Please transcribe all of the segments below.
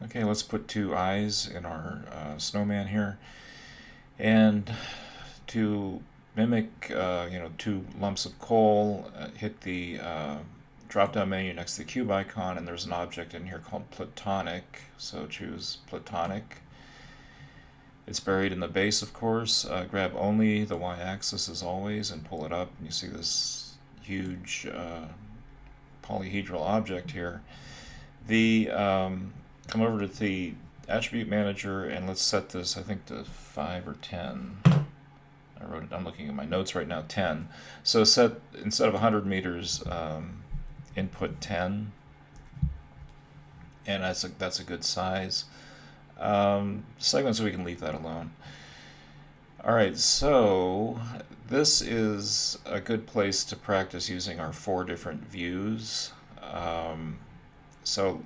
Okay, let's put two eyes in our snowman here. And to mimic, two lumps of coal, hit the drop-down menu next to the cube icon, and there's an object in here called platonic. So choose platonic. It's buried in the base, of course. Grab only the y-axis as always and pull it up, and you see this huge polyhedral object here. Come over to the attribute manager and let's set this, I think, to 5 or 10. I wrote it, I'm looking at my notes right now, 10. So set, instead of 100 meters, input 10. And that's a good size. Segments, we can leave that alone. Alright, so this is a good place to practice using our 4 different views. So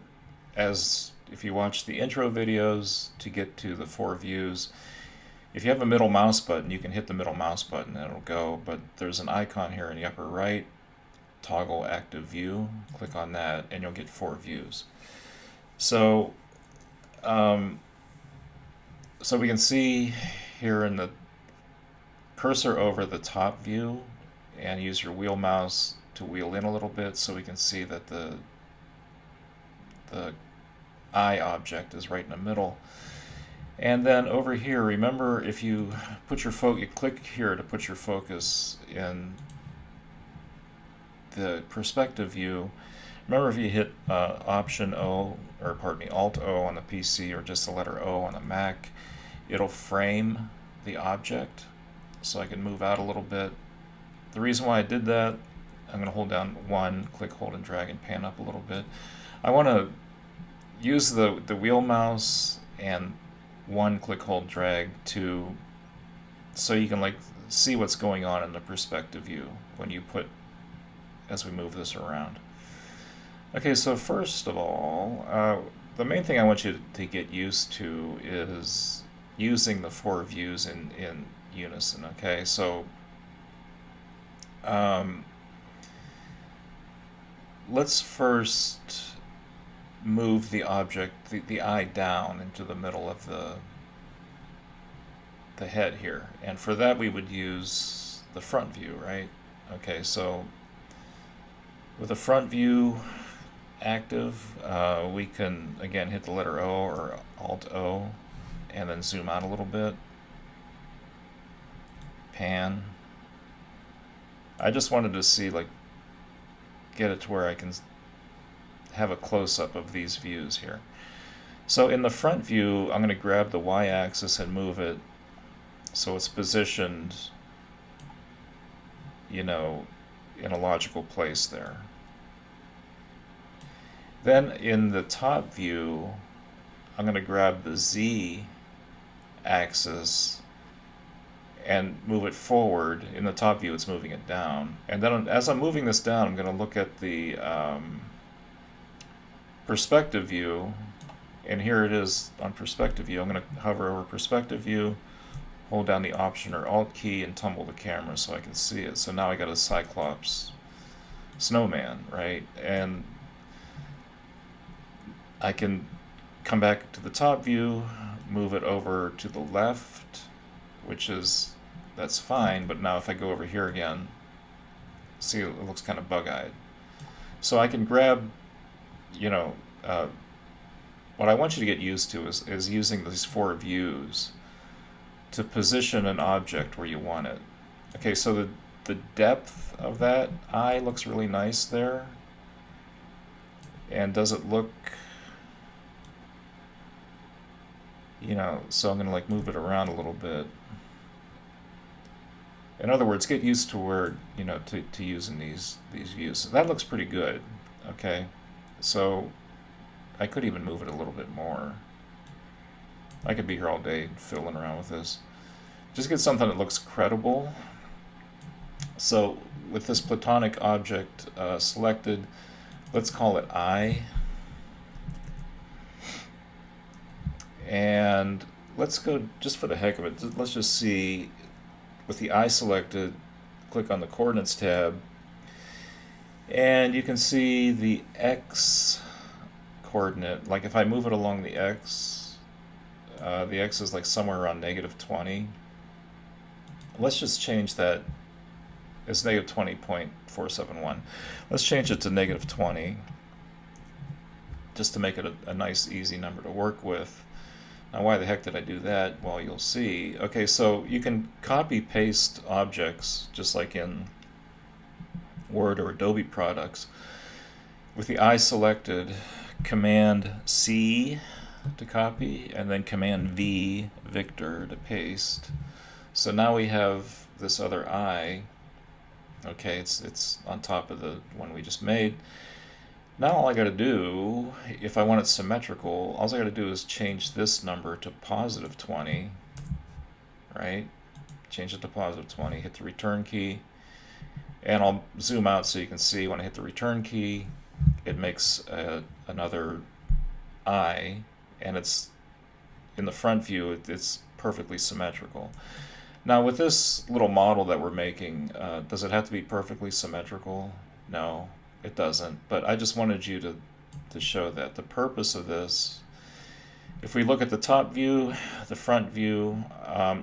if you watch the intro videos to get to the 4 views, if you have a middle mouse button, you can hit the middle mouse button and it'll go, but there's an icon here in the upper right, toggle active view. Click on that and you'll get 4 views. So so we can see here in the cursor over the top view, and use your wheel mouse to wheel in a little bit so we can see that the eye object is right in the middle. And then over here, remember, if you put your you click here to put your focus in the perspective view. Remember, if you hit Option O, or pardon me, Alt O on the PC, or just the letter O on the Mac, it'll frame the object. So I can move out a little bit. The reason why I did that, I'm going to hold down 1, click, hold, and drag, and pan up a little bit. I want to use the wheel mouse and 1, click, hold, drag so you can see what's going on in the perspective view as we move this around. Okay, so first of all, the main thing I want you to get used to is using the 4 views in unison. Okay, so let's first move the object, the eye, down into the middle of the head here, and for that we would use the front view, right? Okay, so with the front view active, we can again hit the letter O or Alt O and then zoom out a little bit, pan. I just wanted to see, get it to where I can have a close-up of these views here. So in the front view, I'm going to grab the y-axis and move it so it's positioned, in a logical place there. Then in the top view, I'm going to grab the z-axis and move it forward. In the top view, it's moving it down. And then as I'm moving this down, I'm going to look at the perspective view, and here it is on perspective view. I'm going to hover over perspective view, hold down the Option or Alt key, and tumble the camera so I can see it. So now I got a Cyclops snowman, right? And I can come back to the top view, move it over to the left, that's fine, but now if I go over here again, see, it looks kind of bug-eyed. So I can grab, what I want you to get used to is using these 4 views to position an object where you want it. Okay, so the depth of that eye looks really nice there. And does it look, so I'm going to move it around a little bit. In other words, get used to where, to using these views. So that looks pretty good. Okay, so I could even move it a little bit more. I could be here all day fiddling around with this. Just get something that looks credible. So with this platonic object selected, let's call it I. And let's go, just for the heck of it, let's just see, with the eye selected, click on the coordinates tab, and you can see the X coordinate, like if I move it along the x is like somewhere around -20. Let's just change that. It's -20.471. Let's change it to -20, just to make it a nice, easy number to work with. Now, why the heck did I do that? Well, you'll see. Okay, so you can copy-paste objects, just like in Word or Adobe products. With the eye selected, Command-C to copy, and then Command-V, Victor, to paste. So now we have this other eye. Okay, it's on top of the one we just made. Now all I got to do, if I want it symmetrical, all I got to do is change this number to +20, right? Change it to +20, hit the return key, and I'll zoom out so you can see when I hit the return key, it makes another eye, and it's in the front view, it's perfectly symmetrical. Now with this little model that we're making, does it have to be perfectly symmetrical? No, it doesn't, but I just wanted you to show that. The purpose of this, if we look at the top view, the front view,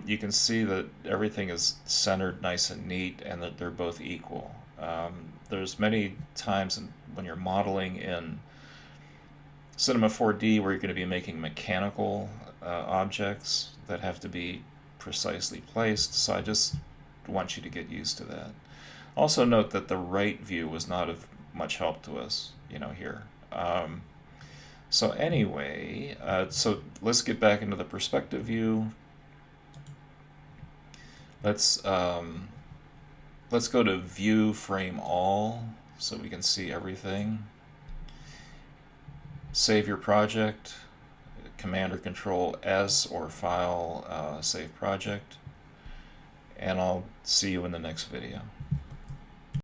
you can see that everything is centered nice and neat and that they're both equal. There's many times when you're modeling in Cinema 4D where you're going to be making mechanical objects that have to be precisely placed, so I just want you to get used to that. Also note that the right view was not of much help to us, here. So anyway, so let's get back into the perspective view. Let's go to View Frame All so we can see everything. Save your project. Command or Control S or File, Save Project. And I'll see you in the next video.